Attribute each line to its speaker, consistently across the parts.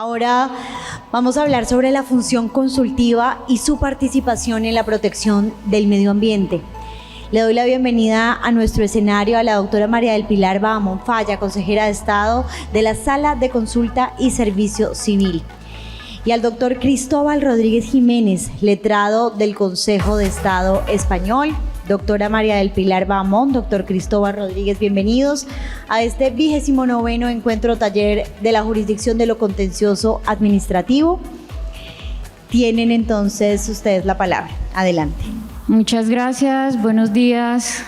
Speaker 1: Ahora vamos a hablar sobre la función consultiva y su participación en la protección del medio ambiente. Le doy la bienvenida a nuestro escenario a la doctora María del Pilar Bahamón Falla, consejera de Estado de la Sala de Consulta y Servicio Civil, y al doctor Cristóbal Rodríguez Jiménez, letrado del Consejo de Estado español. Doctora María del Pilar Bahamón, doctor Cristóbal Rodríguez, bienvenidos a este 29º encuentro taller de la jurisdicción de lo contencioso administrativo. Tienen entonces ustedes la palabra. Adelante.
Speaker 2: Muchas gracias, buenos días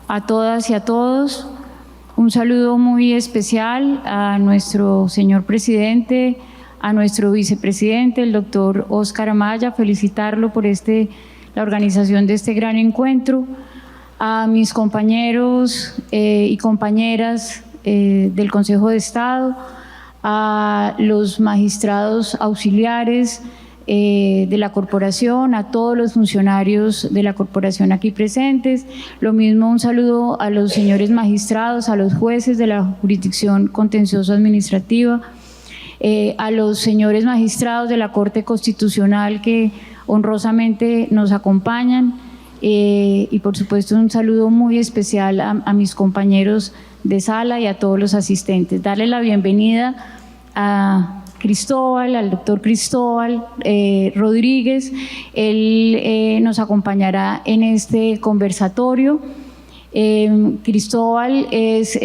Speaker 2: a todas y a todos. Un saludo muy especial a nuestro señor presidente, a nuestro vicepresidente, el doctor Óscar Amaya, felicitarlo por la organización de este gran encuentro, a mis compañeros y compañeras del Consejo de Estado, a los magistrados auxiliares de la corporación, a todos los funcionarios de la corporación aquí presentes. Lo mismo, un saludo a los señores magistrados, a los jueces de la jurisdicción contencioso administrativa, a los señores magistrados de la Corte Constitucional que honrosamente nos acompañan, y por supuesto un saludo muy especial a mis compañeros de sala y a todos los asistentes. Darle la bienvenida a Cristóbal, al doctor Cristóbal Rodríguez. Él nos acompañará en este conversatorio. Cristóbal es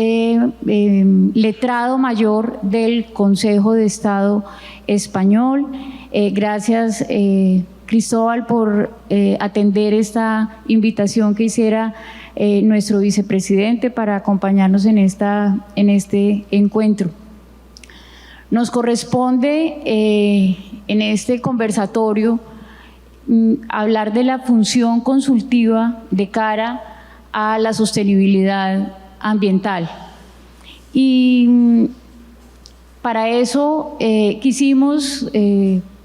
Speaker 2: letrado mayor del Consejo de Estado español. Gracias, Cristóbal, por atender esta invitación que hiciera nuestro vicepresidente para acompañarnos en este encuentro. Nos corresponde en este conversatorio hablar de la función consultiva de cara a la sostenibilidad ambiental. Y para eso quisimos,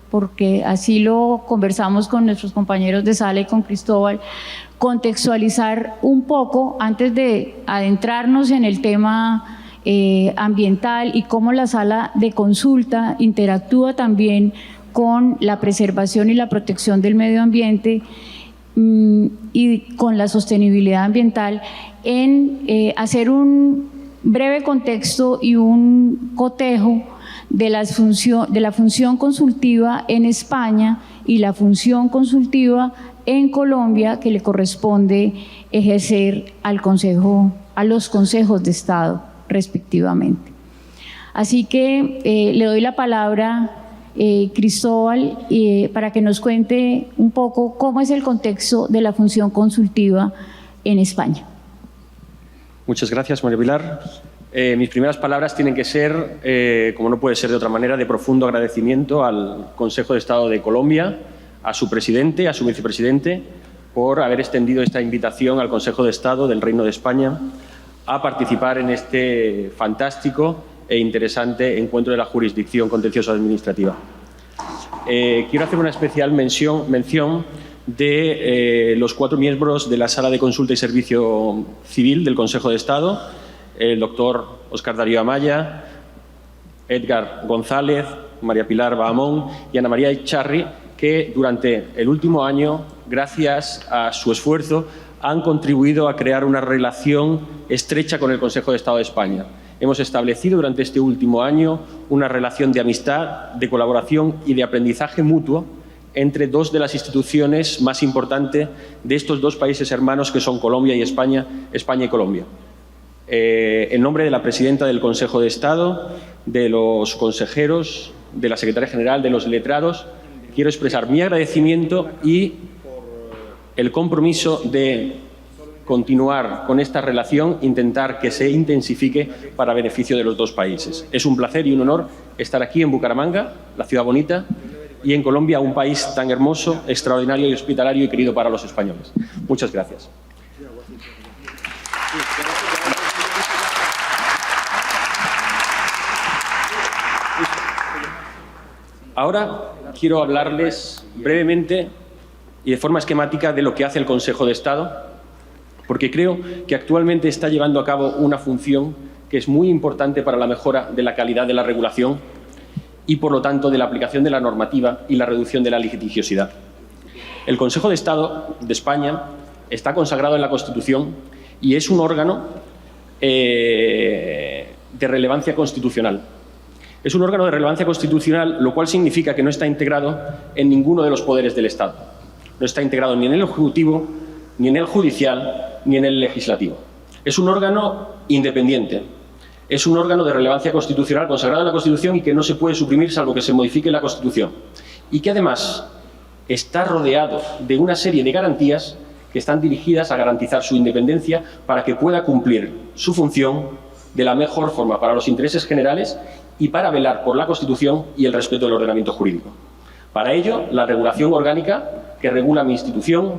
Speaker 2: porque así lo conversamos con nuestros compañeros de sala y con Cristóbal, contextualizar un poco antes de adentrarnos en el tema ambiental y cómo la sala de consulta interactúa también con la preservación y la protección del medio ambiente y con la sostenibilidad ambiental, en hacer un breve contexto y un cotejo de la función consultiva en España y la función consultiva en Colombia que le corresponde ejercer a los consejos de Estado respectivamente. Así que le doy la palabra Cristóbal para que nos cuente un poco cómo es el contexto de la función consultiva en España.
Speaker 3: Muchas gracias, María Pilar. Mis primeras palabras tienen que ser, como no puede ser de otra manera, de profundo agradecimiento al Consejo de Estado de Colombia, a su presidente, a su vicepresidente, por haber extendido esta invitación al Consejo de Estado del Reino de España a participar en este fantástico e interesante encuentro de la jurisdicción contencioso administrativa. Quiero hacer una especial mención de los 4 miembros de la Sala de Consulta y Servicio Civil del Consejo de Estado: el doctor Óscar Darío Amaya, Edgar González, María Pilar Bahamón y Ana María Echarri, que durante el último año, gracias a su esfuerzo, han contribuido a crear una relación estrecha con el Consejo de Estado de España. Hemos establecido durante este último año una relación de amistad, de colaboración y de aprendizaje mutuo entre 2 de las instituciones más importantes de estos 2 países hermanos que son Colombia y España y Colombia. En nombre de la presidenta del Consejo de Estado, de los consejeros, de la secretaria general, de los letrados, quiero expresar mi agradecimiento y el compromiso de continuar con esta relación, intentar que se intensifique para beneficio de los 2 países. Es un placer y un honor estar aquí en Bucaramanga, la ciudad bonita, y en Colombia, un país tan hermoso, extraordinario y hospitalario y querido para los españoles. Muchas gracias. Ahora quiero hablarles brevemente y de forma esquemática de lo que hace el Consejo de Estado, porque creo que actualmente está llevando a cabo una función que es muy importante para la mejora de la calidad de la regulación y, por lo tanto, de la aplicación de la normativa y la reducción de la litigiosidad. El Consejo de Estado de España está consagrado en la Constitución y es un órgano de relevancia constitucional. Es un órgano de relevancia constitucional, lo cual significa que no está integrado en ninguno de los poderes del Estado. No está integrado ni en el Ejecutivo, ni en el Judicial, ni en el Legislativo. Es un órgano independiente. Es un órgano de relevancia constitucional consagrado en la Constitución y que no se puede suprimir salvo que se modifique la Constitución. Y que además está rodeado de una serie de garantías que están dirigidas a garantizar su independencia para que pueda cumplir su función de la mejor forma para los intereses generales y para velar por la Constitución y el respeto del ordenamiento jurídico. Para ello, la regulación orgánica que regula mi institución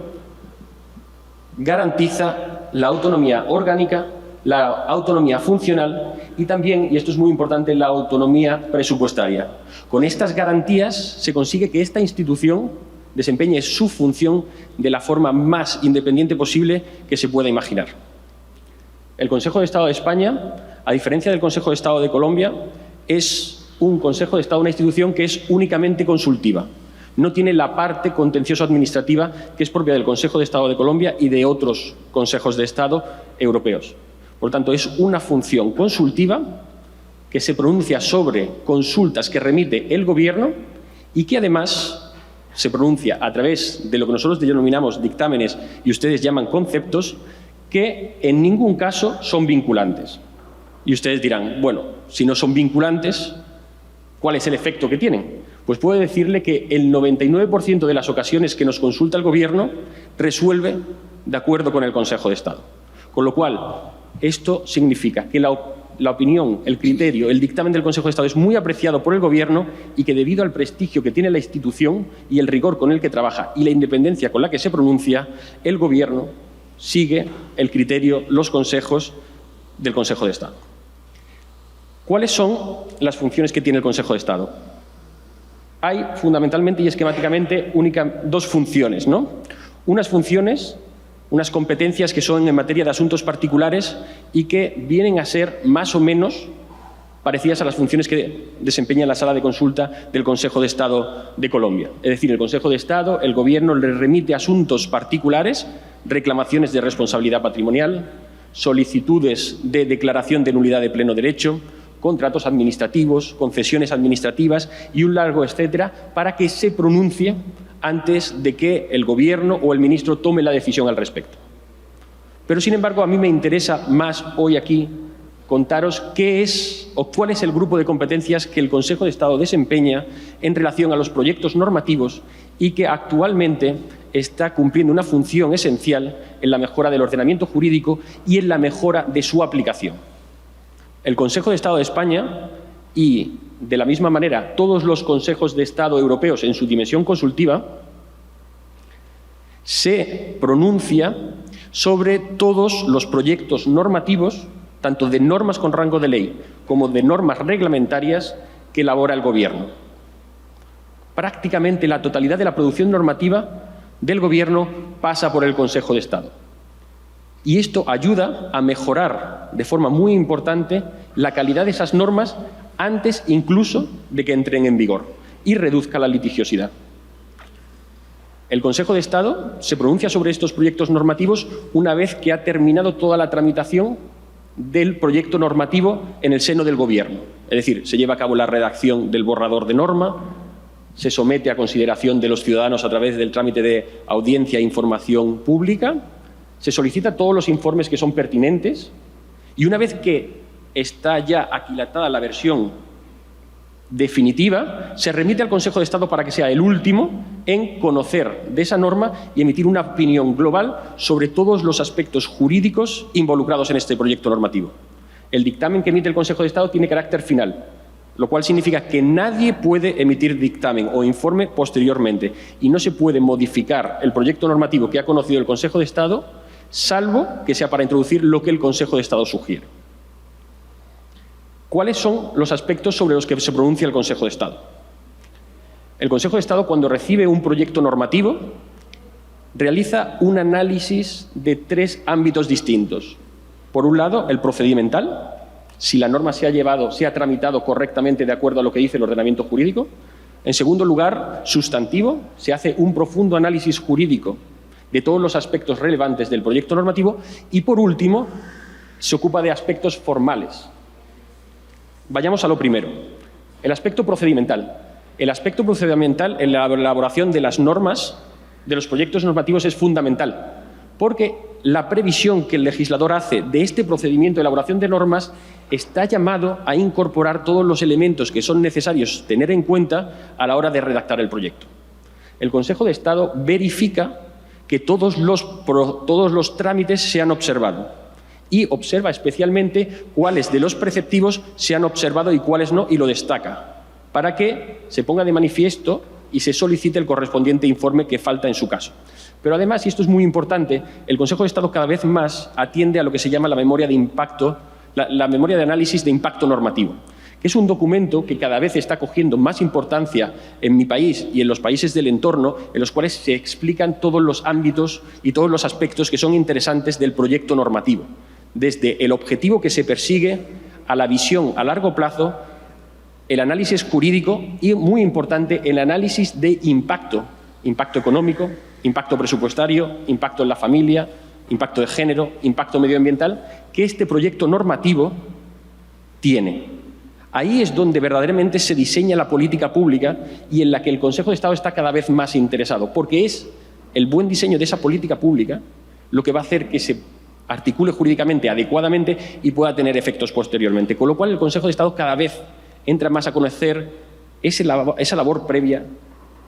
Speaker 3: garantiza la autonomía orgánica, la autonomía funcional y también, y esto es muy importante, la autonomía presupuestaria. Con estas garantías se consigue que esta institución desempeñe su función de la forma más independiente posible que se pueda imaginar. El Consejo de Estado de España, a diferencia del Consejo de Estado de Colombia, es un Consejo de Estado, una institución que es únicamente consultiva. No tiene la parte contencioso-administrativa que es propia del Consejo de Estado de Colombia y de otros consejos de Estado europeos. Por tanto, es una función consultiva que se pronuncia sobre consultas que remite el Gobierno y que además se pronuncia a través de lo que nosotros denominamos dictámenes y ustedes llaman conceptos, que en ningún caso son vinculantes. Y ustedes dirán, bueno, si no son vinculantes, ¿cuál es el efecto que tienen? Pues puedo decirle que el 99% de las ocasiones que nos consulta el Gobierno resuelve de acuerdo con el Consejo de Estado. Con lo cual, esto significa que la opinión, el criterio, el dictamen del Consejo de Estado es muy apreciado por el Gobierno y que, debido al prestigio que tiene la institución y el rigor con el que trabaja y la independencia con la que se pronuncia, el Gobierno sigue el criterio, los consejos del Consejo de Estado. ¿Cuáles son las funciones que tiene el Consejo de Estado? Hay fundamentalmente y esquemáticamente dos funciones, ¿no? Unas funciones, unas competencias que son en materia de asuntos particulares y que vienen a ser más o menos parecidas a las funciones que desempeña la sala de consulta del Consejo de Estado de Colombia. Es decir, el Consejo de Estado, el Gobierno le remite asuntos particulares, reclamaciones de responsabilidad patrimonial, solicitudes de declaración de nulidad de pleno derecho, contratos administrativos, concesiones administrativas y un largo etcétera, para que se pronuncie antes de que el Gobierno o el ministro tome la decisión al respecto. Pero, sin embargo, a mí me interesa más hoy aquí contaros qué es o cuál es el grupo de competencias que el Consejo de Estado desempeña en relación a los proyectos normativos y que actualmente está cumpliendo una función esencial en la mejora del ordenamiento jurídico y en la mejora de su aplicación. El Consejo de Estado de España y, de la misma manera, todos los consejos de Estado europeos en su dimensión consultiva se pronuncia sobre todos los proyectos normativos, tanto de normas con rango de ley como de normas reglamentarias que elabora el Gobierno. Prácticamente la totalidad de la producción normativa del Gobierno pasa por el Consejo de Estado. Y esto ayuda a mejorar de forma muy importante la calidad de esas normas antes incluso de que entren en vigor y reduzca la litigiosidad. El Consejo de Estado se pronuncia sobre estos proyectos normativos una vez que ha terminado toda la tramitación del proyecto normativo en el seno del Gobierno. Es decir, se lleva a cabo la redacción del borrador de norma, se somete a consideración de los ciudadanos a través del trámite de audiencia e información pública, se solicitan todos los informes que son pertinentes y una vez que está ya aquilatada la versión definitiva, se remite al Consejo de Estado para que sea el último en conocer de esa norma y emitir una opinión global sobre todos los aspectos jurídicos involucrados en este proyecto normativo. El dictamen que emite el Consejo de Estado tiene carácter final, lo cual significa que nadie puede emitir dictamen o informe posteriormente y no se puede modificar el proyecto normativo que ha conocido el Consejo de Estado, salvo que sea para introducir lo que el Consejo de Estado sugiere. ¿Cuáles son los aspectos sobre los que se pronuncia el Consejo de Estado? El Consejo de Estado, cuando recibe un proyecto normativo, realiza un análisis de tres ámbitos distintos. Por un lado, el procedimental, si la norma se ha tramitado correctamente de acuerdo a lo que dice el ordenamiento jurídico. En segundo lugar, sustantivo, se hace un profundo análisis jurídico de todos los aspectos relevantes del proyecto normativo y, por último, se ocupa de aspectos formales. Vayamos a lo primero, el aspecto procedimental. El aspecto procedimental en la elaboración de las normas, de los proyectos normativos, es fundamental, porque la previsión que el legislador hace de este procedimiento de elaboración de normas está llamado a incorporar todos los elementos que son necesarios tener en cuenta a la hora de redactar el proyecto. El Consejo de Estado verifica que todos los trámites se han observado y observa especialmente cuáles de los preceptivos se han observado y cuáles no, y lo destaca, para que se ponga de manifiesto y se solicite el correspondiente informe que falta en su caso. Pero además, y esto es muy importante, el Consejo de Estado cada vez más atiende a lo que se llama la memoria de impacto, la memoria de análisis de impacto normativo, que es un documento que cada vez está cogiendo más importancia en mi país y en los países del entorno, en los cuales se explican todos los ámbitos y todos los aspectos que son interesantes del proyecto normativo, desde el objetivo que se persigue a la visión a largo plazo, el análisis jurídico y, muy importante, el análisis de impacto, impacto económico, impacto presupuestario, impacto en la familia, impacto de género, impacto medioambiental, que este proyecto normativo tiene. Ahí es donde verdaderamente se diseña la política pública y en la que el Consejo de Estado está cada vez más interesado, porque es el buen diseño de esa política pública lo que va a hacer que se articule jurídicamente adecuadamente y pueda tener efectos posteriormente. Con lo cual, el Consejo de Estado cada vez entra más a conocer esa labor previa,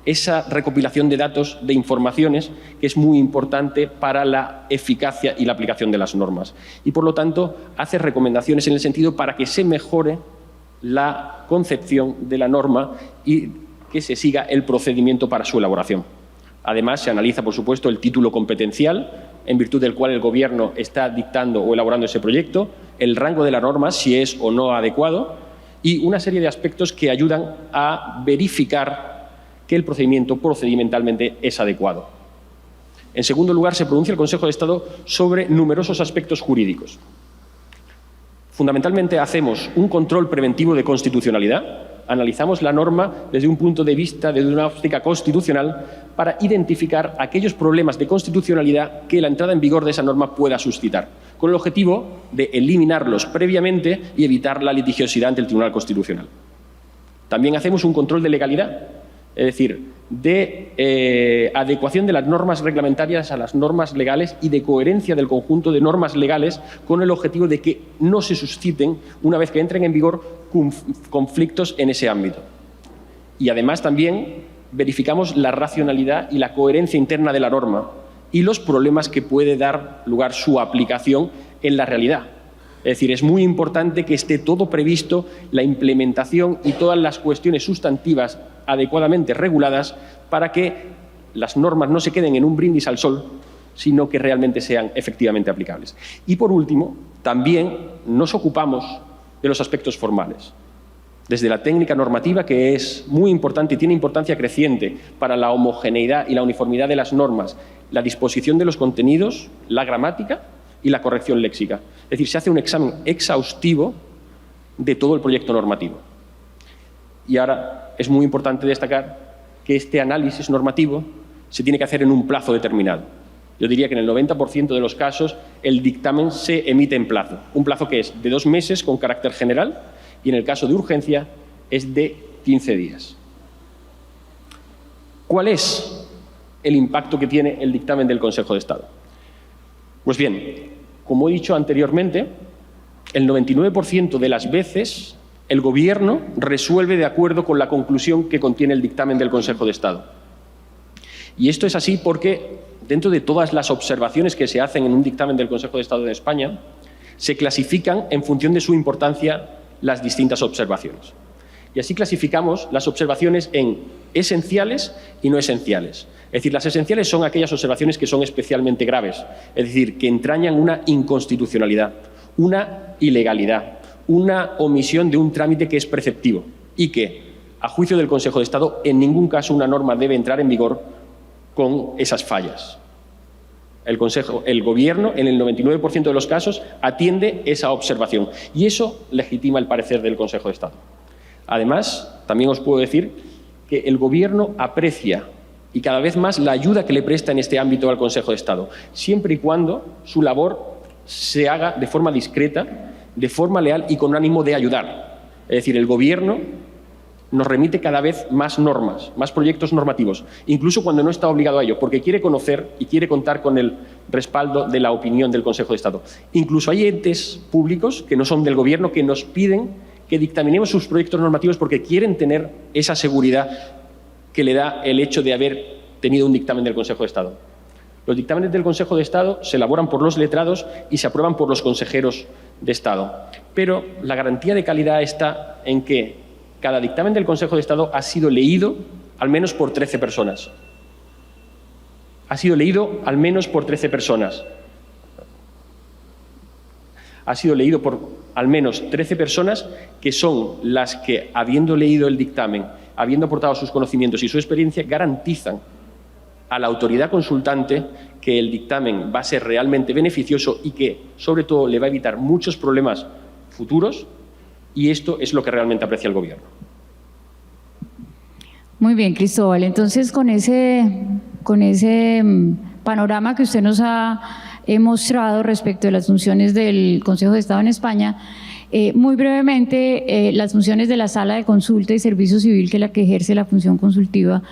Speaker 3: esa recopilación de datos, de informaciones, que es muy importante para la eficacia y la aplicación de las normas. Y, por lo tanto, hace recomendaciones en el sentido para que se mejore la concepción de la norma y que se siga el procedimiento para su elaboración. Además, se analiza, por supuesto, el título competencial, en virtud del cual el Gobierno está dictando o elaborando ese proyecto, el rango de la norma, si es o no adecuado, y una serie de aspectos que ayudan a verificar que el procedimiento procedimentalmente es adecuado. En segundo lugar, se pronuncia el Consejo de Estado sobre numerosos aspectos jurídicos. Fundamentalmente hacemos un control preventivo de constitucionalidad, analizamos la norma desde un punto de vista, desde una óptica constitucional, para identificar aquellos problemas de constitucionalidad que la entrada en vigor de esa norma pueda suscitar, con el objetivo de eliminarlos previamente y evitar la litigiosidad ante el Tribunal Constitucional. También hacemos un control de legalidad, es decir, de adecuación de las normas reglamentarias a las normas legales y de coherencia del conjunto de normas legales con el objetivo de que no se susciten, una vez que entren en vigor, conflictos en ese ámbito. Y además también verificamos la racionalidad y la coherencia interna de la norma y los problemas que puede dar lugar su aplicación en la realidad. Es decir, es muy importante que esté todo previsto, la implementación y todas las cuestiones sustantivas adecuadamente reguladas para que las normas no se queden en un brindis al sol, sino que realmente sean efectivamente aplicables. Y, por último, también nos ocupamos de los aspectos formales. Desde la técnica normativa, que es muy importante y tiene importancia creciente para la homogeneidad y la uniformidad de las normas, la disposición de los contenidos, la gramática y la corrección léxica. Es decir, se hace un examen exhaustivo de todo el proyecto normativo. Y ahora es muy importante destacar que este análisis normativo se tiene que hacer en un plazo determinado. Yo diría que en el 90% de los casos el dictamen se emite en plazo. Un plazo que es de 2 meses con carácter general y en el caso de urgencia es de 15 días. ¿Cuál es el impacto que tiene el dictamen del Consejo de Estado? Pues bien, como he dicho anteriormente, el 99% de las veces el Gobierno resuelve de acuerdo con la conclusión que contiene el dictamen del Consejo de Estado. Y esto es así porque, dentro de todas las observaciones que se hacen en un dictamen del Consejo de Estado de España, se clasifican en función de su importancia las distintas observaciones. Y así clasificamos las observaciones en esenciales y no esenciales. Es decir, las esenciales son aquellas observaciones que son especialmente graves, es decir, que entrañan una inconstitucionalidad, una ilegalidad, una omisión de un trámite que es preceptivo y que, a juicio del Consejo de Estado, en ningún caso una norma debe entrar en vigor con esas fallas. El Gobierno, en el 99% de los casos, atiende esa observación y eso legitima el parecer del Consejo de Estado. Además, también os puedo decir que el Gobierno aprecia y cada vez más la ayuda que le presta en este ámbito al Consejo de Estado, siempre y cuando su labor se haga de forma discreta, de forma leal y con ánimo de ayudar. Es decir, el Gobierno nos remite cada vez más normas, más proyectos normativos, incluso cuando no está obligado a ello, porque quiere conocer y quiere contar con el respaldo de la opinión del Consejo de Estado. Incluso hay entes públicos que no son del Gobierno que nos piden que dictaminemos sus proyectos normativos porque quieren tener esa seguridad que le da el hecho de haber tenido un dictamen del Consejo de Estado. Los dictámenes del Consejo de Estado se elaboran por los letrados y se aprueban por los consejeros de Estado. Pero la garantía de calidad está en que cada dictamen del Consejo de Estado ha sido leído al menos por 13 personas. Ha sido leído al menos por 13 personas. Ha sido leído por al menos 13 personas que son las que, habiendo leído el dictamen, habiendo aportado sus conocimientos y su experiencia, garantizan a la autoridad consultante que el dictamen va a ser realmente beneficioso y que, sobre todo, le va a evitar muchos problemas futuros. Y esto es lo que realmente aprecia el Gobierno.
Speaker 2: Muy bien, Cristóbal. Entonces, con ese panorama que usted nos ha mostrado respecto de las funciones del Consejo de Estado en España, muy brevemente, las funciones de la Sala de Consulta y Servicio Civil, que es la que ejerce la función consultiva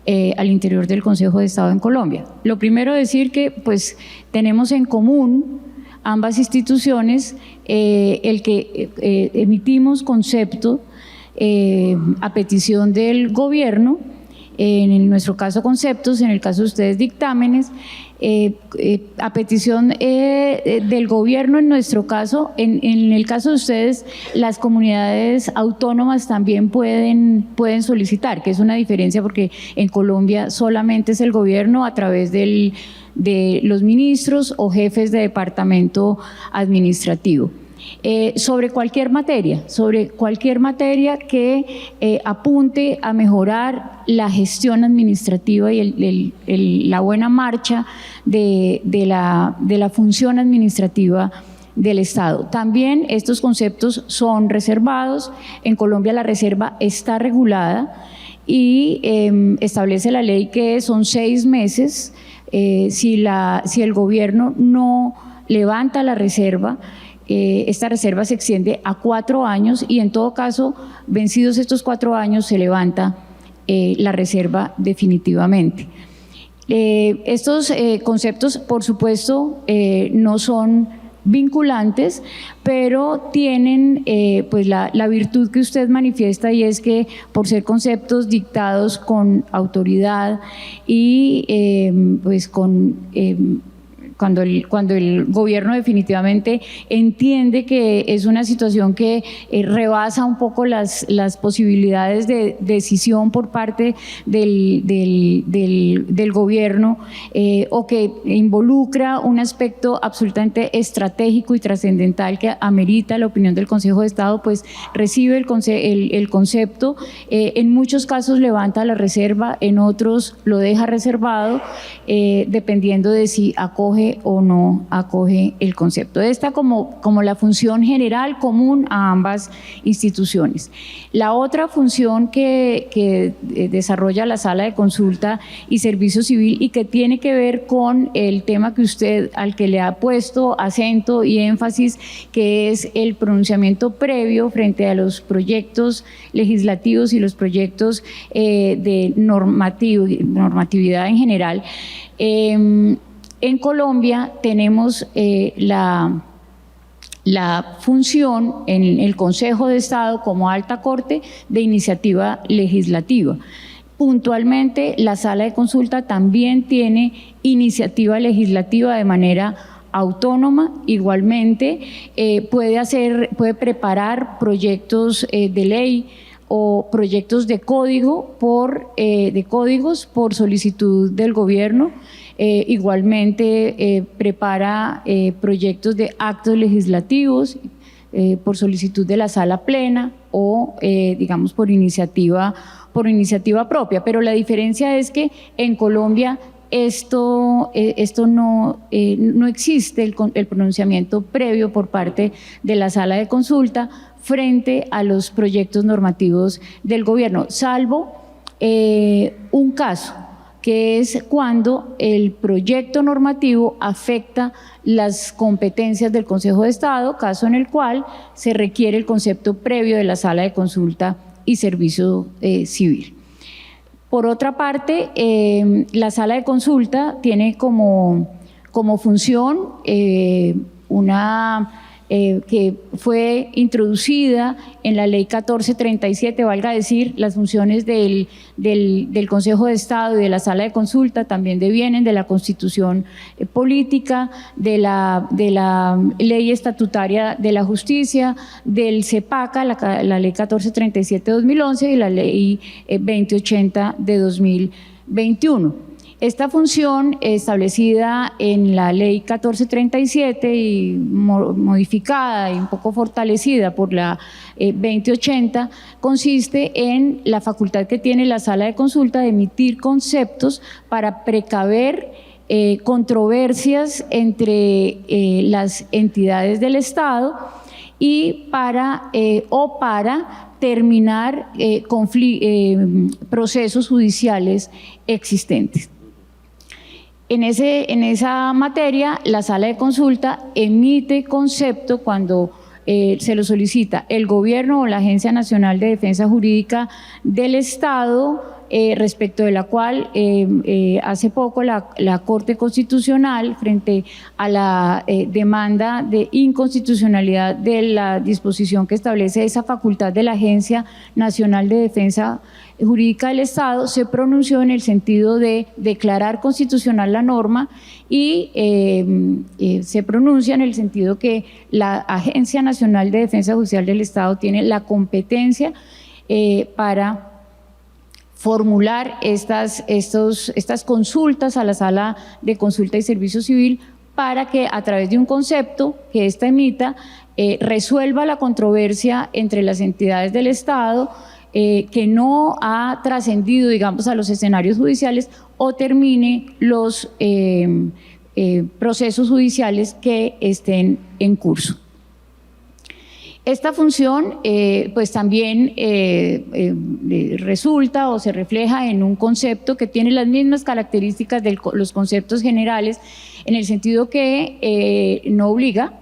Speaker 2: al interior del Consejo de Estado en Colombia. Lo primero, decir que pues tenemos en común ambas instituciones el que emitimos concepto a petición del Gobierno, en nuestro caso conceptos, en el caso de ustedes dictámenes, a petición del Gobierno en nuestro caso. En el caso de ustedes, las comunidades autónomas también pueden solicitar, que es una diferencia porque en Colombia solamente es el Gobierno a través de los ministros o jefes de departamento administrativo. Sobre cualquier materia que apunte a mejorar la gestión administrativa y la buena marcha de la función administrativa del Estado. También estos conceptos son reservados. En Colombia la reserva está regulada y establece la ley que son 6 meses si el Gobierno no levanta la reserva. Esta reserva se extiende a 4 años y en todo caso, vencidos estos 4 años, se levanta la reserva definitivamente. Estos conceptos, por supuesto, no son vinculantes, pero tienen pues la virtud que usted manifiesta, y es que por ser conceptos dictados con autoridad y pues cuando el Gobierno definitivamente entiende que es una situación que rebasa un poco las posibilidades de decisión por parte del Gobierno o que involucra un aspecto absolutamente estratégico y trascendental que amerita la opinión del Consejo de Estado, pues recibe el concepto. En muchos casos levanta la reserva, en otros lo deja reservado, dependiendo de si acoge o no acoge el concepto. Esta como la función general común a ambas instituciones. La otra función que desarrolla la Sala de Consulta y Servicio Civil, y que tiene que ver con el tema que usted, al que le ha puesto acento y énfasis, que es el pronunciamiento previo frente a los proyectos legislativos y los proyectos de normatividad en general. En Colombia tenemos la función en el Consejo de Estado como alta corte de iniciativa legislativa. Puntualmente, la Sala de Consulta también tiene iniciativa legislativa de manera autónoma. Igualmente, puede preparar proyectos de ley o proyectos de códigos por solicitud del Gobierno. Igualmente prepara proyectos de actos legislativos por solicitud de la Sala Plena o digamos por iniciativa propia, pero la diferencia es que en Colombia esto no existe el pronunciamiento previo por parte de la sala de consulta frente a los proyectos normativos del gobierno, salvo un caso, que es cuando el proyecto normativo afecta las competencias del Consejo de Estado, caso en el cual se requiere el concepto previo de la sala de consulta y servicio civil. Por otra parte, la sala de consulta tiene como función que fue introducida en la Ley 1437, valga decir, las funciones del Consejo de Estado y de la Sala de Consulta también devienen de la Constitución Política, de la Ley Estatutaria de la Justicia, del CEPACA, la Ley 1437 de 2011 y la Ley 2080 de 2021. Esta función, establecida en la Ley 1437 y modificada y un poco fortalecida por la 2080, consiste en la facultad que tiene la sala de consulta de emitir conceptos para precaver controversias entre las entidades del Estado y para terminar procesos judiciales existentes. En esa materia, la sala de consulta emite concepto cuando se lo solicita el gobierno o la Agencia Nacional de Defensa Jurídica del Estado, respecto de la cual hace poco la Corte Constitucional, frente a la demanda de inconstitucionalidad de la disposición que establece esa facultad de la Agencia Nacional de Defensa Jurídica del Estado, se pronunció en el sentido de declarar constitucional la norma y se pronuncia en el sentido que la Agencia Nacional de Defensa Judicial del Estado tiene la competencia para formular estas consultas a la Sala de Consulta y Servicio Civil para que a través de un concepto que ésta emita resuelva la controversia entre las entidades del Estado que no ha trascendido, digamos, a los escenarios judiciales o termine los procesos judiciales que estén en curso. Esta función pues también resulta o se refleja en un concepto que tiene las mismas características de los conceptos generales, en el sentido que no obliga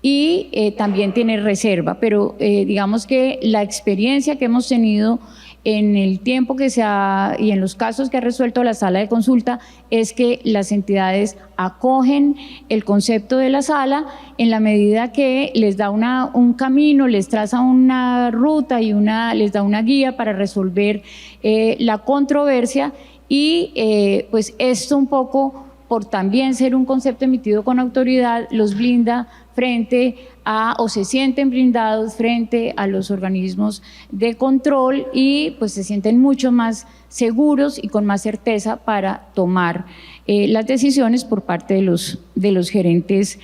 Speaker 2: y también tiene reserva, pero digamos que la experiencia que hemos tenido en el tiempo y en los casos que ha resuelto la sala de consulta es que las entidades acogen el concepto de la sala en la medida que les da un camino, les traza una ruta y les da una guía para resolver la controversia y pues esto un poco por también ser un concepto emitido con autoridad los blinda frente o se sienten blindados frente a los organismos de control y pues se sienten mucho más seguros y con más certeza para tomar las decisiones por parte de los gerentes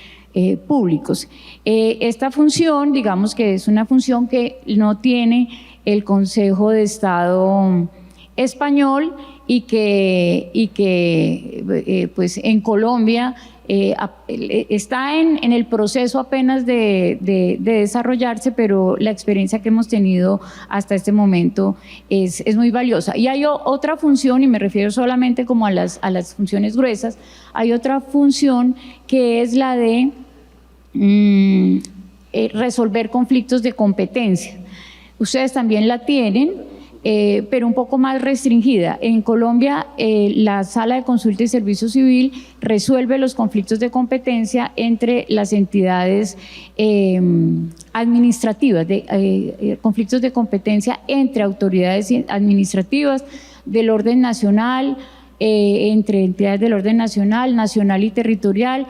Speaker 2: públicos. Esta función, digamos que es una función que no tiene el Consejo de Estado español y que pues en Colombia está en el proceso apenas de desarrollarse, pero la experiencia que hemos tenido hasta este momento es muy valiosa. Y hay otra función, y me refiero solamente como a las funciones gruesas, hay otra función que es la de resolver conflictos de competencia. Ustedes también la tienen, pero un poco más restringida. En Colombia, la Sala de Consulta y Servicio Civil resuelve los conflictos de competencia entre las entidades administrativas, conflictos de competencia entre autoridades administrativas del orden nacional, entre entidades del orden nacional, nacional y territorial,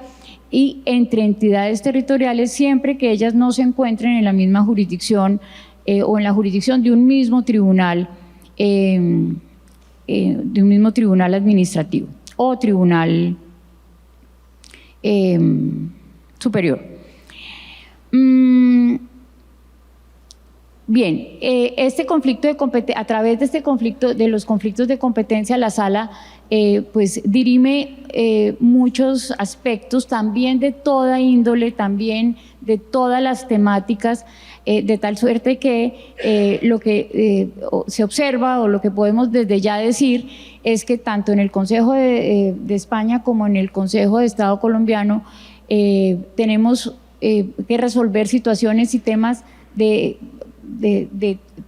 Speaker 2: y entre entidades territoriales siempre que ellas no se encuentren en la misma jurisdicción o en la jurisdicción de un mismo tribunal, administrativo o tribunal superior. Bien, este conflicto de a través de este conflicto, de los conflictos de competencia, la sala pues dirime muchos aspectos, también de toda índole, también de todas las temáticas, de tal suerte que lo que se observa o lo que podemos desde ya decir es que tanto en el Consejo de España como en el Consejo de Estado colombiano tenemos que resolver situaciones y temas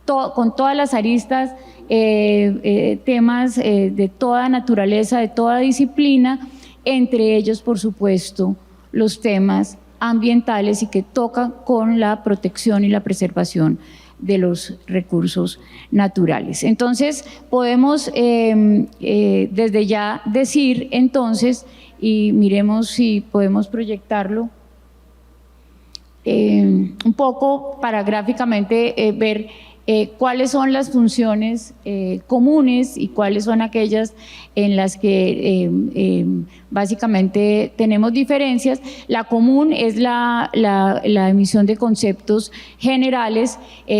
Speaker 2: con todas las aristas, temas de toda naturaleza, de toda disciplina, entre ellos, por supuesto, los temas ambientales y que tocan con la protección y la preservación de los recursos naturales. Entonces, podemos desde ya decir, entonces, y miremos si podemos proyectarlo, un poco para gráficamente ver cuáles son las funciones comunes y cuáles son aquellas en las que básicamente tenemos diferencias. La común es la emisión de conceptos generales.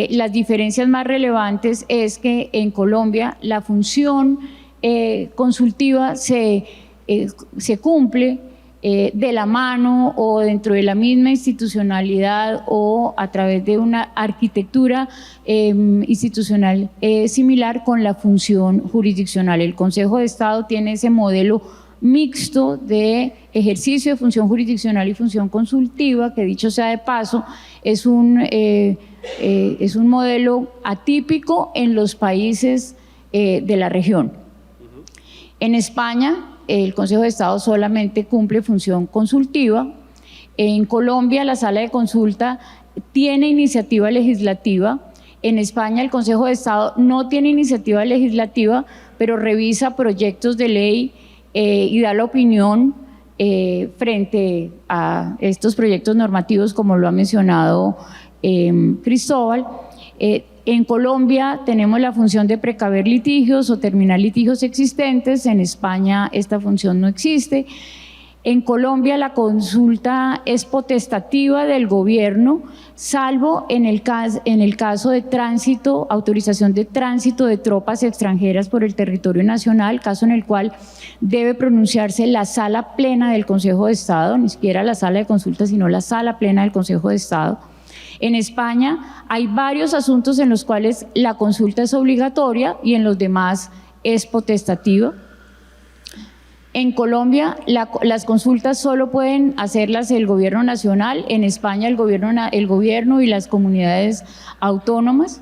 Speaker 2: Las diferencias más relevantes es que en Colombia la función consultiva se cumple de la mano o dentro de la misma institucionalidad o a través de una arquitectura institucional similar con la función jurisdiccional. El Consejo de Estado tiene ese modelo mixto de ejercicio de función jurisdiccional y función consultiva, que dicho sea de paso, es un modelo atípico en los países de la región. En España, el Consejo de Estado solamente cumple función consultiva. En Colombia, la sala de consulta tiene iniciativa legislativa. En España, el Consejo de Estado no tiene iniciativa legislativa, pero revisa proyectos de ley y da la opinión frente a estos proyectos normativos, como lo ha mencionado Cristóbal. En Colombia tenemos la función de precaver litigios o terminar litigios existentes. En España esta función no existe. En Colombia la consulta es potestativa del gobierno, salvo en el caso de tránsito, autorización de tránsito de tropas extranjeras por el territorio nacional, caso en el cual debe pronunciarse la sala plena del Consejo de Estado, ni siquiera la sala de consulta, sino la sala plena del Consejo de Estado. En España hay varios asuntos en los cuales la consulta es obligatoria y en los demás es potestativa. En Colombia las consultas solo pueden hacerlas el gobierno nacional, en España el gobierno y las comunidades autónomas.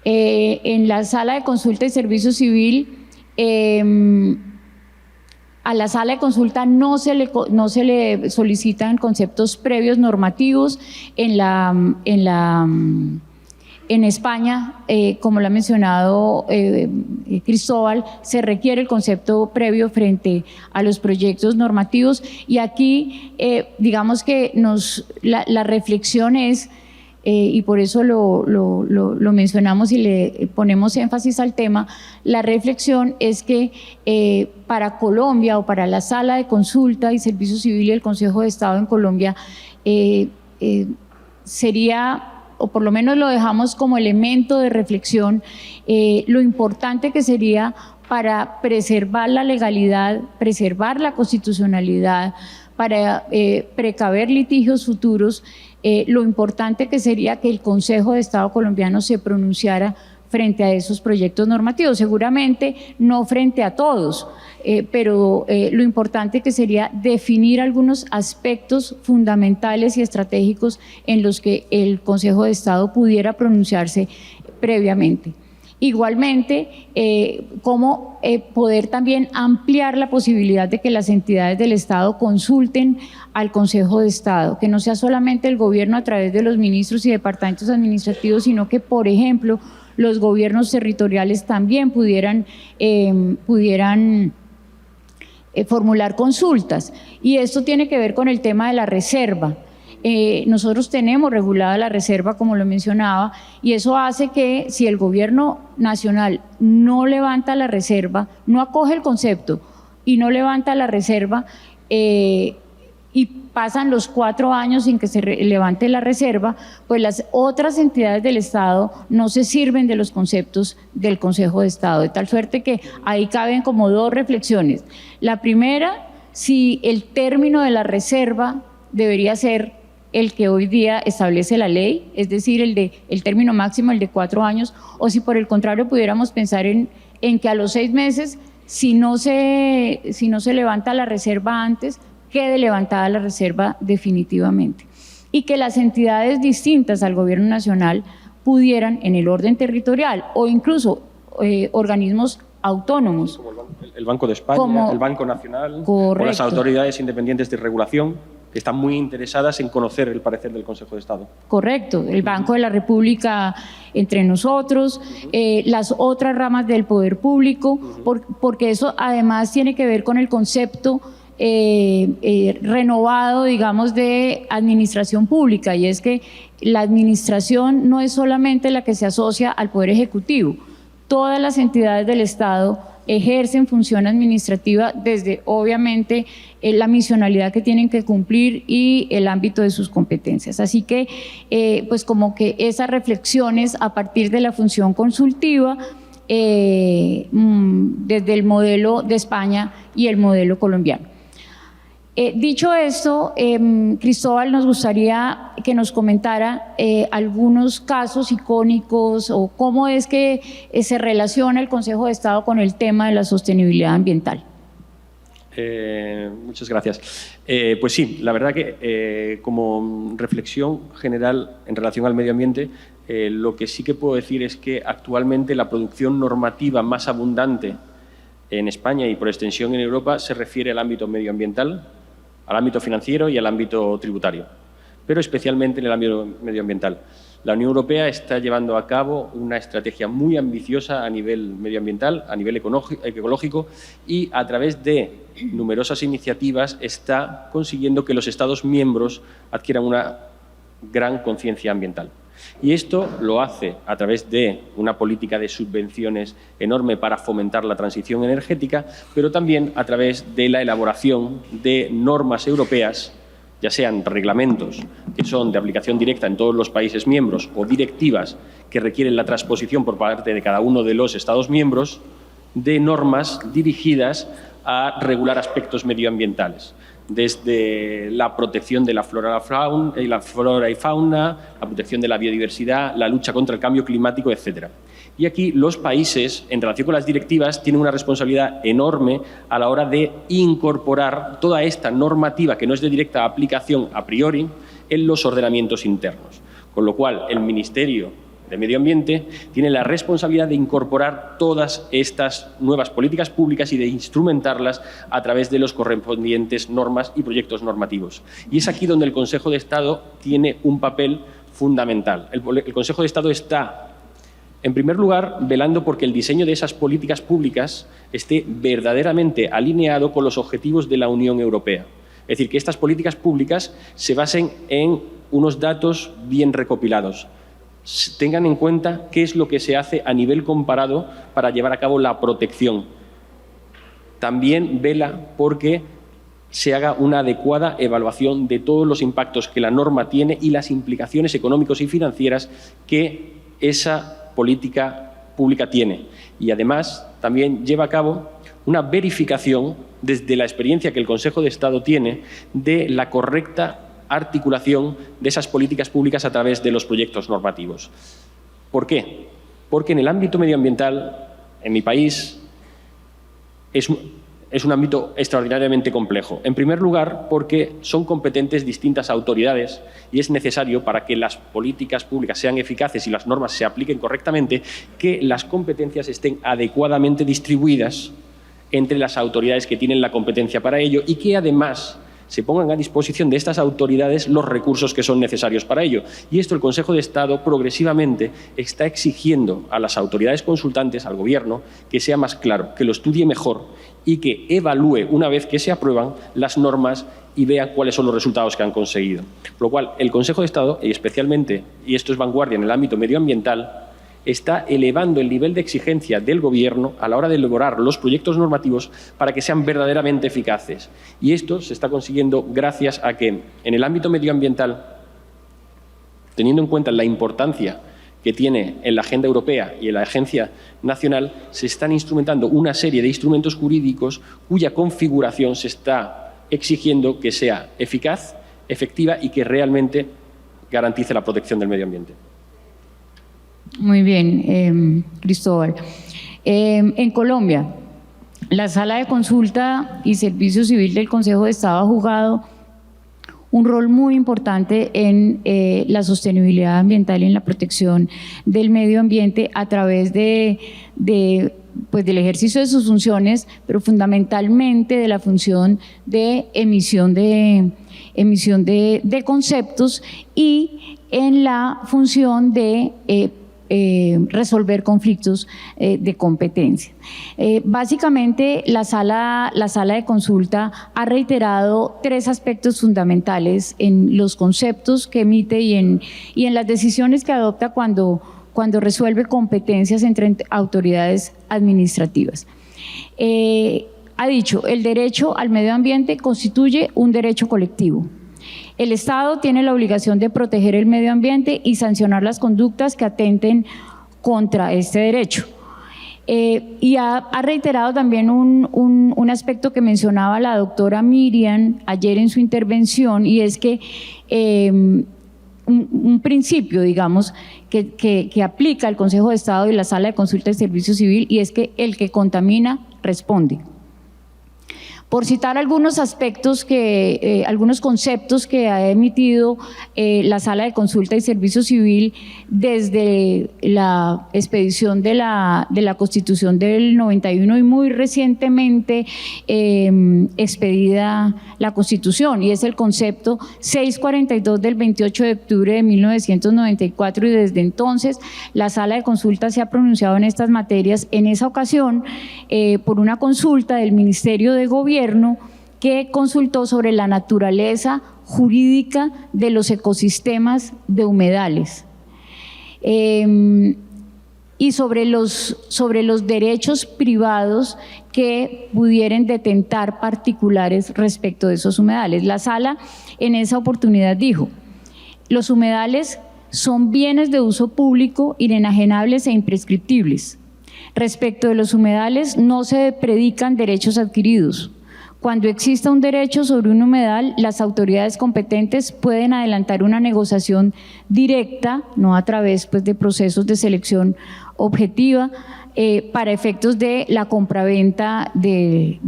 Speaker 2: En la sala de consulta y servicio civil, a la sala de consulta no se le solicitan conceptos previos normativos. En España, como lo ha mencionado Cristóbal, se requiere el concepto previo frente a los proyectos normativos y aquí digamos que la reflexión es, y por eso lo mencionamos y le ponemos énfasis al tema, la reflexión es que para Colombia o para la sala de consulta y servicio civil y el Consejo de Estado en Colombia sería, o por lo menos lo dejamos como elemento de reflexión, lo importante que sería para preservar la legalidad, preservar la constitucionalidad, para precaver litigios futuros, lo importante que sería que el Consejo de Estado colombiano se pronunciara frente a esos proyectos normativos, seguramente no frente a todos, pero lo importante que sería definir algunos aspectos fundamentales y estratégicos en los que el Consejo de Estado pudiera pronunciarse previamente. Igualmente, cómo poder también ampliar la posibilidad de que las entidades del Estado consulten al Consejo de Estado, que no sea solamente el gobierno a través de los ministros y departamentos administrativos, sino que, por ejemplo, los gobiernos territoriales también pudieran formular consultas. Y esto tiene que ver con el tema de la reserva. Nosotros tenemos regulada la reserva, como lo mencionaba, y eso hace que si el gobierno nacional no levanta la reserva, no acoge el concepto y no levanta la reserva, y pasan los 4 años sin que se levante la reserva, pues las otras entidades del Estado no se sirven de los conceptos del Consejo de Estado, de tal suerte que ahí caben como 2 reflexiones. La primera, si el término de la reserva debería ser el que hoy día establece la ley, es decir, el término máximo, el de 4 años, o si por el contrario pudiéramos pensar en que a los 6 meses, si no se levanta la reserva antes, quede levantada la reserva definitivamente. Y que las entidades distintas al Gobierno Nacional pudieran, en el orden territorial o incluso organismos autónomos.
Speaker 3: Como el Banco de España, el Banco Nacional, o las autoridades independientes de regulación, que están muy interesadas en conocer el parecer del Consejo de Estado.
Speaker 2: Correcto, el Banco de la República entre nosotros, las otras ramas del poder público, porque eso además tiene que ver con el concepto renovado, digamos, de administración pública, y es que la administración no es solamente la que se asocia al Poder Ejecutivo. Todas las entidades del Estado ejercen función administrativa desde, obviamente, la misionalidad que tienen que cumplir y el ámbito de sus competencias. Así que, pues como que esas reflexiones a partir de la función consultiva, desde el modelo de España y el modelo colombiano. Dicho esto, Cristóbal, nos gustaría que nos comentara algunos casos icónicos o cómo es que se relaciona el Consejo de Estado con el tema de la sostenibilidad ambiental.
Speaker 3: Muchas gracias. Pues sí, la verdad que como reflexión general en relación al medio ambiente, lo que sí que puedo decir es que actualmente la producción normativa más abundante en España y por extensión en Europa se refiere al ámbito medioambiental, al ámbito financiero y al ámbito tributario, pero especialmente en el ámbito medioambiental. La Unión Europea está llevando a cabo una estrategia muy ambiciosa a nivel medioambiental, a nivel ecológico, y a través de numerosas iniciativas está consiguiendo que los Estados miembros adquieran una gran conciencia ambiental. Y esto lo hace a través de una política de subvenciones enorme para fomentar la transición energética, pero también a través de la elaboración de normas europeas, ya sean reglamentos que son de aplicación directa en todos los países miembros o directivas que requieren la transposición por parte de cada uno de los Estados miembros, de normas dirigidas a regular aspectos medioambientales, desde la protección de la flora y fauna, la protección de la biodiversidad, la lucha contra el cambio climático, etc. Y aquí los países, en relación con las directivas, tienen una responsabilidad enorme a la hora de incorporar toda esta normativa que no es de directa aplicación a priori en los ordenamientos internos. Con lo cual, el Ministerio de Medio Ambiente tiene la responsabilidad de incorporar todas estas nuevas políticas públicas y de instrumentarlas a través de los correspondientes normas y proyectos normativos. Y es aquí donde el Consejo de Estado tiene un papel fundamental. El Consejo de Estado está, en primer lugar, velando porque el diseño de esas políticas públicas esté verdaderamente alineado con los objetivos de la Unión Europea. Es decir, que estas políticas públicas se basen en unos datos bien recopilados. Tengan en cuenta qué es lo que se hace a nivel comparado para llevar a cabo la protección. También vela porque se haga una adecuada evaluación de todos los impactos que la norma tiene y las implicaciones económicas y financieras que esa política pública tiene. Y además también lleva a cabo una verificación desde la experiencia que el Consejo de Estado tiene de la correcta articulación de esas políticas públicas a través de los proyectos normativos. ¿Por qué? Porque en el ámbito medioambiental, en mi país, es un ámbito extraordinariamente complejo. En primer lugar, porque son competentes distintas autoridades y es necesario, para que las políticas públicas sean eficaces y las normas se apliquen correctamente, que las competencias estén adecuadamente distribuidas entre las autoridades que tienen la competencia para ello y que además se pongan a disposición de estas autoridades los recursos que son necesarios para ello. Y esto el Consejo de Estado progresivamente está exigiendo a las autoridades consultantes, al Gobierno, que sea más claro, que lo estudie mejor y que evalúe, una vez que se aprueban, las normas y vea cuáles son los resultados que han conseguido. Por lo cual, el Consejo de Estado, y especialmente, y esto es vanguardia en el ámbito medioambiental, está elevando el nivel de exigencia del Gobierno a la hora de elaborar los proyectos normativos para que sean verdaderamente eficaces. Y esto se está consiguiendo gracias a que en el ámbito medioambiental, teniendo en cuenta la importancia que tiene en la agenda europea y en la agencia nacional, se están instrumentando una serie de instrumentos jurídicos cuya configuración se está exigiendo que sea eficaz, efectiva y que realmente garantice la protección del medio ambiente.
Speaker 2: Muy bien, Cristóbal. En Colombia, la Sala de Consulta y Servicio Civil del Consejo de Estado ha jugado un rol muy importante en la sostenibilidad ambiental y en la protección del medio ambiente a través del ejercicio de sus funciones, pero fundamentalmente de la función de emisión de conceptos y en la función de resolver conflictos de competencia. Básicamente, la sala de consulta ha reiterado 3 aspectos fundamentales en los conceptos que emite y en las decisiones que adopta cuando resuelve competencias entre autoridades administrativas. Ha dicho, el derecho al medio ambiente constituye un derecho colectivo. El Estado tiene la obligación de proteger el medio ambiente y sancionar las conductas que atenten contra este derecho. Y ha reiterado también un aspecto que mencionaba la doctora Miriam ayer en su intervención, y es que un principio, digamos, que aplica el Consejo de Estado y la Sala de Consulta y Servicio Civil, y es que el que contamina responde. Por citar algunos aspectos algunos conceptos que ha emitido la Sala de Consulta y Servicio Civil desde la expedición de la Constitución del 91 y muy recientemente expedida la Constitución, y es el concepto 642 del 28 de octubre de 1994, y desde entonces la Sala de Consulta se ha pronunciado en estas materias, en esa ocasión por una consulta del Ministerio de Gobierno que consultó sobre la naturaleza jurídica de los ecosistemas de humedales y sobre los derechos privados que pudieran detentar particulares respecto de esos humedales. La sala en esa oportunidad dijo: los humedales son bienes de uso público, inenajenables e imprescriptibles. Respecto de los humedales no se predican derechos adquiridos. Cuando exista un derecho sobre un humedal, las autoridades competentes pueden adelantar una negociación directa, no a través de procesos de selección objetiva, para efectos de la compraventa del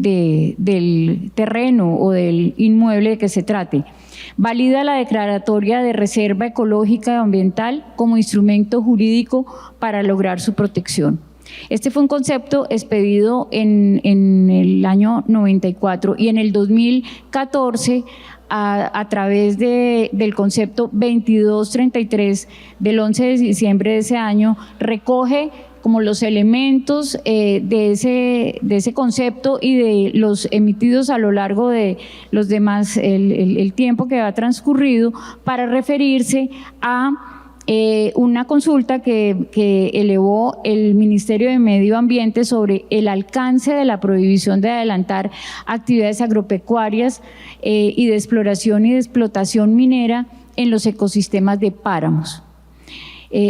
Speaker 2: terreno o del inmueble de que se trate. Valida la declaratoria de reserva ecológica y ambiental como instrumento jurídico para lograr su protección. Este fue un concepto expedido en el año 94, y en el 2014, a través del concepto 2233 del 11 de diciembre de ese año, recoge como los elementos de ese concepto y de los emitidos a lo largo de los demás, el tiempo que ha transcurrido, para referirse a una consulta que elevó el Ministerio de Medio Ambiente sobre el alcance de la prohibición de adelantar actividades agropecuarias y de exploración y de explotación minera en los ecosistemas de páramos.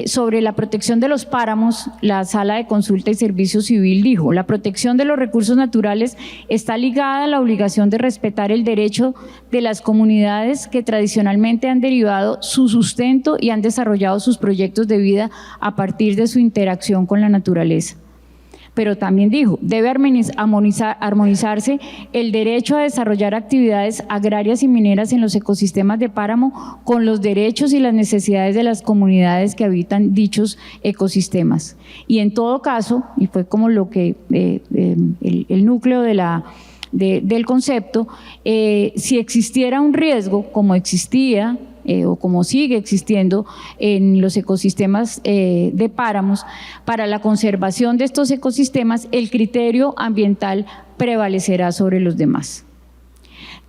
Speaker 2: Sobre la protección de los páramos, la Sala de Consulta y Servicio Civil dijo: la protección de los recursos naturales está ligada a la obligación de respetar el derecho de las comunidades que tradicionalmente han derivado su sustento y han desarrollado sus proyectos de vida a partir de su interacción con la naturaleza. Pero también dijo: debe armonizarse el derecho a desarrollar actividades agrarias y mineras en los ecosistemas de páramo con los derechos y las necesidades de las comunidades que habitan dichos ecosistemas. Y en todo caso, y fue como lo que el núcleo del concepto, si existiera un riesgo, como existía o como sigue existiendo en los ecosistemas de páramos, para la conservación de estos ecosistemas, el criterio ambiental prevalecerá sobre los demás.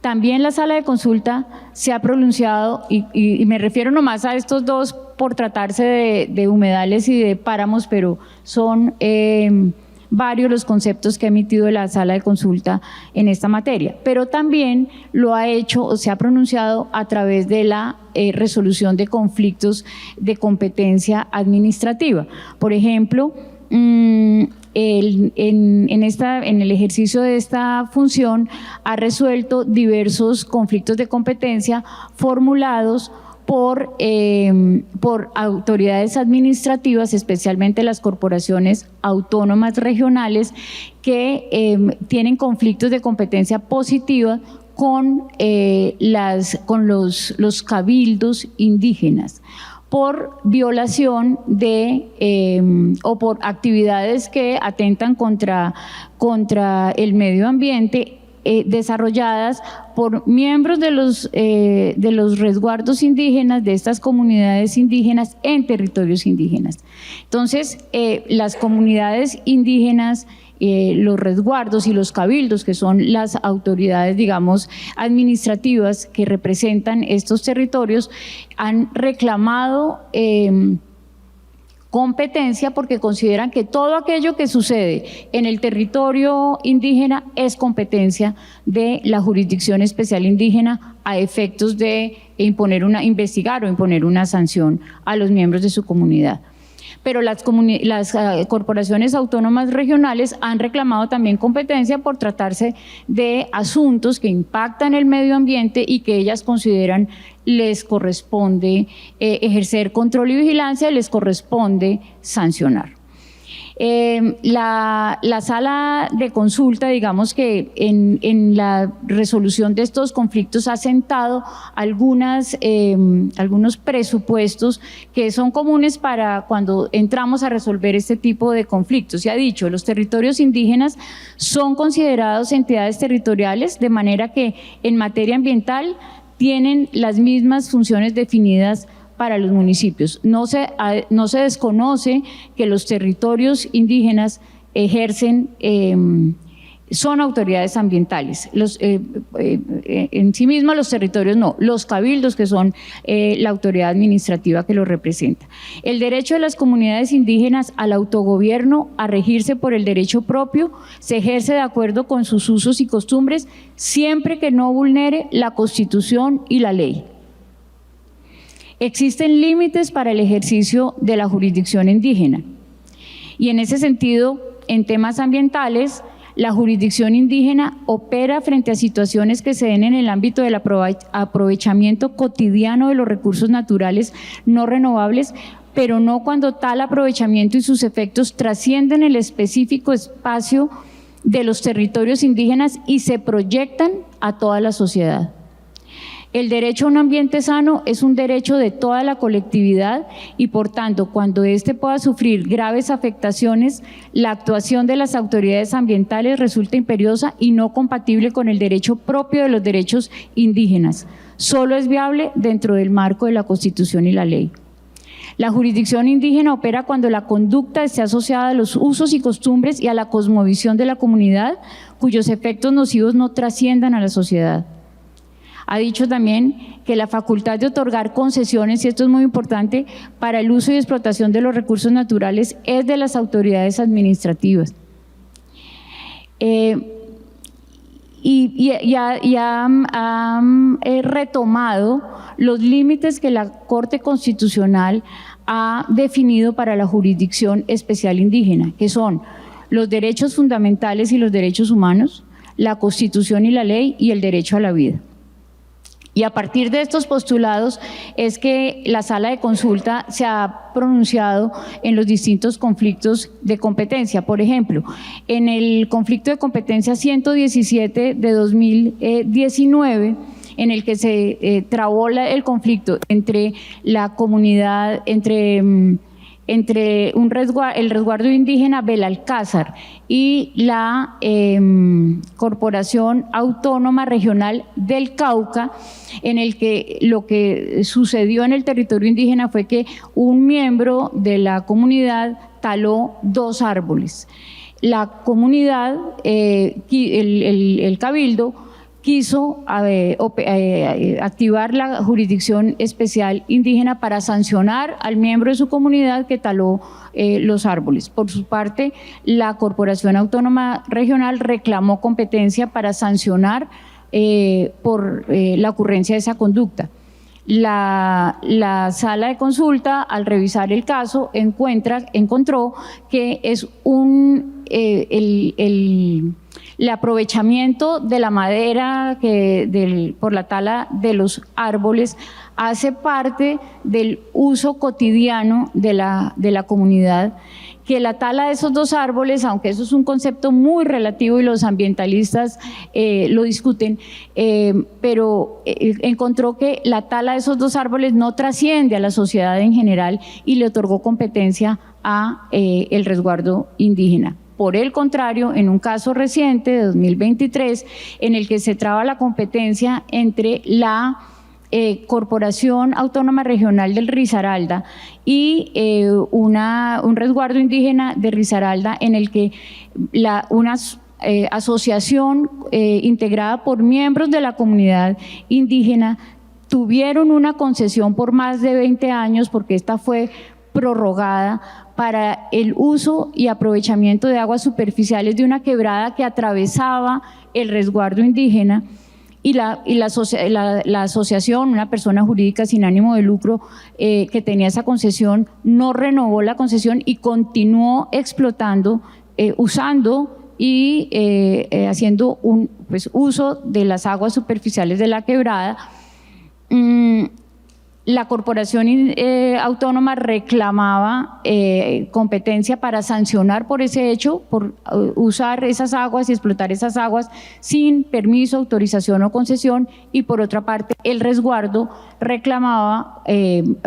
Speaker 2: También la Sala de Consulta se ha pronunciado, y me refiero nomás a estos dos por tratarse de humedales y de páramos, pero son varios los conceptos que ha emitido la sala de consulta en esta materia, pero también lo ha hecho o se ha pronunciado a través de la resolución de conflictos de competencia administrativa. Por ejemplo, en el ejercicio de esta función ha resuelto diversos conflictos de competencia formulados por autoridades administrativas, especialmente las corporaciones autónomas regionales, que tienen conflictos de competencia positiva con los cabildos indígenas por violación o por actividades que atentan contra el medio ambiente, desarrolladas por miembros de los resguardos indígenas, de estas comunidades indígenas en territorios indígenas. Entonces, las comunidades indígenas, los resguardos y los cabildos, que son las autoridades, digamos, administrativas que representan estos territorios, han reclamado competencia porque consideran que todo aquello que sucede en el territorio indígena es competencia de la Jurisdicción Especial Indígena a efectos de investigar o imponer una sanción a los miembros de su comunidad. Pero las corporaciones autónomas regionales han reclamado también competencia por tratarse de asuntos que impactan el medio ambiente y que ellas consideran les corresponde ejercer control y vigilancia, les corresponde sancionar. La sala de consulta, digamos que en la resolución de estos conflictos ha sentado algunos presupuestos que son comunes para cuando entramos a resolver este tipo de conflictos. Se ha dicho, los territorios indígenas son considerados entidades territoriales, de manera que en materia ambiental tienen las mismas funciones definidas para los municipios. No se desconoce que los territorios indígenas son autoridades ambientales. En sí mismos los territorios no, los cabildos, que son la autoridad administrativa que los representa. El derecho de las comunidades indígenas al autogobierno, a regirse por el derecho propio, se ejerce de acuerdo con sus usos y costumbres, siempre que no vulnere la Constitución y la ley. Existen límites para el ejercicio de la jurisdicción indígena y en ese sentido, en temas ambientales, la jurisdicción indígena opera frente a situaciones que se den en el ámbito del aprovechamiento cotidiano de los recursos naturales no renovables, pero no cuando tal aprovechamiento y sus efectos trascienden el específico espacio de los territorios indígenas y se proyectan a toda la sociedad. El derecho a un ambiente sano es un derecho de toda la colectividad y, por tanto, cuando éste pueda sufrir graves afectaciones, la actuación de las autoridades ambientales resulta imperiosa y no compatible con el derecho propio de los derechos indígenas. Solo es viable dentro del marco de la Constitución y la ley. La jurisdicción indígena opera cuando la conducta esté asociada a los usos y costumbres y a la cosmovisión de la comunidad, cuyos efectos nocivos no trasciendan a la sociedad. Ha dicho también que la facultad de otorgar concesiones, y esto es muy importante, para el uso y explotación de los recursos naturales es de las autoridades administrativas. Ha retomado los límites que la Corte Constitucional ha definido para la Jurisdicción Especial Indígena, que son los derechos fundamentales y los derechos humanos, la Constitución y la ley y el derecho a la vida. Y a partir de estos postulados es que la sala de consulta se ha pronunciado en los distintos conflictos de competencia. Por ejemplo, en el conflicto de competencia 117 de 2019, en el que se trabó el conflicto entre la comunidad, entre el resguardo indígena Belalcázar y la Corporación Autónoma Regional del Cauca, en el que lo que sucedió en el territorio indígena fue que un miembro de la comunidad taló 2 árboles. La comunidad, el cabildo, quiso activar la jurisdicción especial indígena para sancionar al miembro de su comunidad que taló los árboles. Por su parte, la Corporación Autónoma Regional reclamó competencia para sancionar por la ocurrencia de esa conducta. La sala de consulta, al revisar el caso, encontró que es el aprovechamiento de la madera por la tala de los árboles hace parte del uso cotidiano de la comunidad, que la tala de esos dos árboles, aunque eso es un concepto muy relativo y los ambientalistas lo discuten, pero encontró que la tala de esos dos árboles no trasciende a la sociedad en general y le otorgó competencia a el resguardo indígena. Por el contrario, en un caso reciente de 2023, en el que se traba la competencia entre la Corporación Autónoma Regional del Risaralda y un resguardo indígena de Risaralda, en el que una asociación integrada por miembros de la comunidad indígena tuvieron una concesión por más de 20 años, porque esta fue prorrogada, para el uso y aprovechamiento de aguas superficiales de una quebrada que atravesaba el resguardo indígena, y la asociación, una persona jurídica sin ánimo de lucro que tenía esa concesión, no renovó la concesión y continuó explotando, usando y haciendo un uso de las aguas superficiales de la quebrada. La Corporación Autónoma reclamaba competencia para sancionar por ese hecho, por usar esas aguas y explotar esas aguas sin permiso, autorización o concesión, y por otra parte el resguardo reclamaba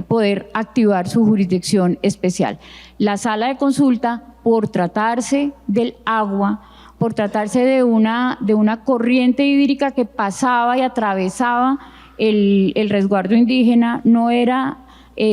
Speaker 2: poder activar su jurisdicción especial. La sala de consulta, por tratarse del agua, por tratarse de una corriente hídrica que pasaba y atravesaba el resguardo indígena, no era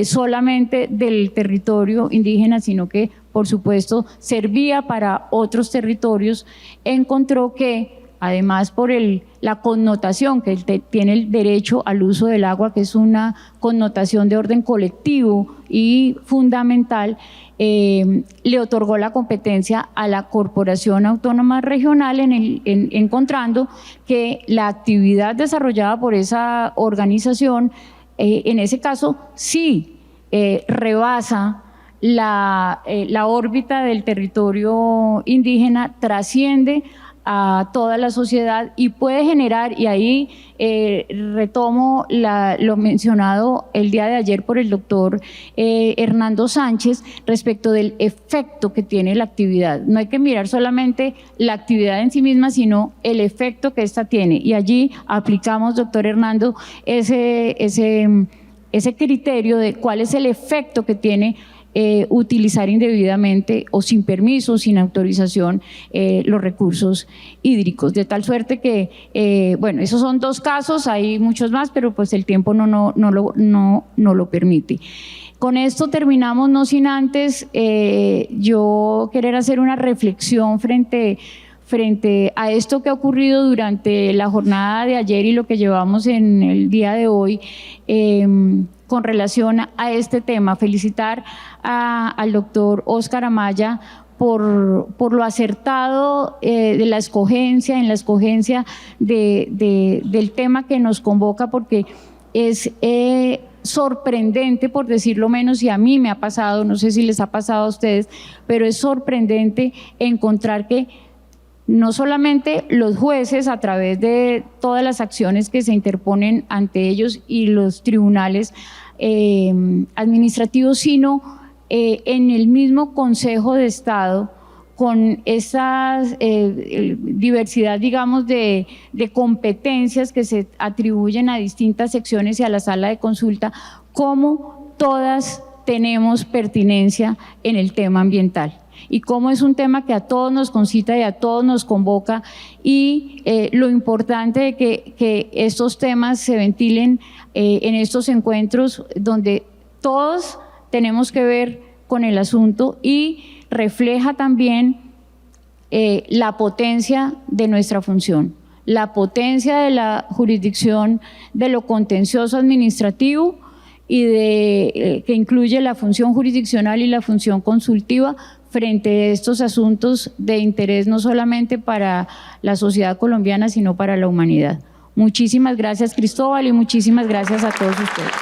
Speaker 2: solamente del territorio indígena, sino que, por supuesto, servía para otros territorios, encontró que, además por la connotación que tiene el derecho al uso del agua, que es una connotación de orden colectivo y fundamental, le otorgó la competencia a la Corporación Autónoma Regional, encontrando que la actividad desarrollada por esa organización, en ese caso, sí rebasa la órbita del territorio indígena, trasciende a toda la sociedad y puede generar, y ahí retomo lo mencionado el día de ayer por el doctor Hernando Sánchez respecto del efecto que tiene la actividad. No hay que mirar solamente la actividad en sí misma, sino el efecto que ésta tiene, y allí aplicamos, doctor Hernando, ese criterio de cuál es el efecto que tiene utilizar indebidamente o sin permiso, sin autorización, los recursos hídricos, de tal suerte que, bueno, esos son dos casos, hay muchos más, pero pues el tiempo no lo permite. Con esto terminamos, no sin antes yo querer hacer una reflexión frente a esto que ha ocurrido durante la jornada de ayer y lo que llevamos en el día de hoy, con relación a este tema. Felicitar al doctor Óscar Amaya por lo acertado en la escogencia del tema que nos convoca, porque es sorprendente, por decirlo menos, y a mí me ha pasado, no sé si les ha pasado a ustedes, pero es sorprendente encontrar que no solamente los jueces, a través de todas las acciones que se interponen ante ellos y los tribunales administrativos, sino en el mismo Consejo de Estado, con esa diversidad, digamos, de competencias que se atribuyen a distintas secciones y a la sala de consulta, como todas tenemos pertinencia en el tema ambiental. Y cómo es un tema que a todos nos concita y a todos nos convoca, y lo importante de que estos temas se ventilen en estos encuentros donde todos tenemos que ver con el asunto, y refleja también la potencia de nuestra función. la potencia de la jurisdicción de lo contencioso administrativo y que incluye la función jurisdiccional y la función consultiva frente a estos asuntos de interés no solamente para la sociedad colombiana, sino para la humanidad. Muchísimas gracias, Cristóbal, y muchísimas gracias a todos ustedes.